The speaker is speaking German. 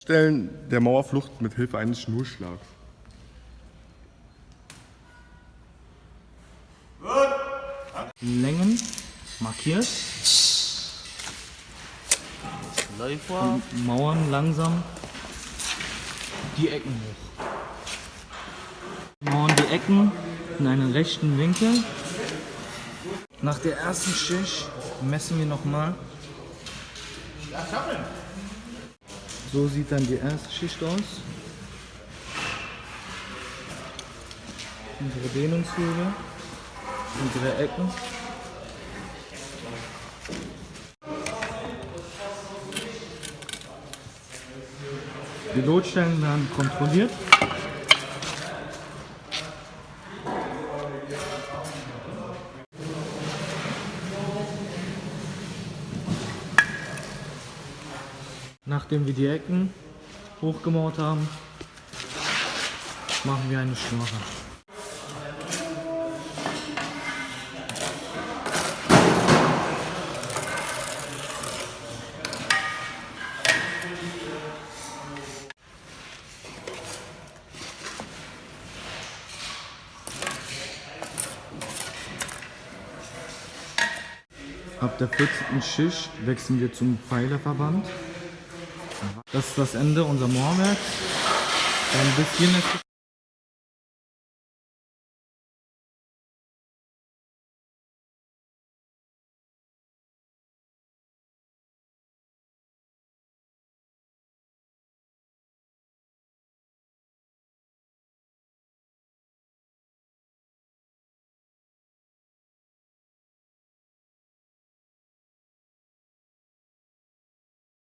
Stellen der Mauerflucht mit Hilfe eines Schnurschlags. Längen markiert. Läufer. Mauern langsam die Ecken hoch. Mauern die Ecken in einen rechten Winkel. Nach der ersten Schicht messen wir nochmal. So sieht dann die erste Schicht aus. Unsere Dehnungshöhe, unsere Ecken. Die Lotstellen werden kontrolliert. Nachdem wir die Ecken hochgemauert haben, machen wir eine Schnurre. Ab der 14. Schicht wechseln wir zum Pfeilerverband. Das ist das Ende unserer Mauerwerks. Bis hierhin ist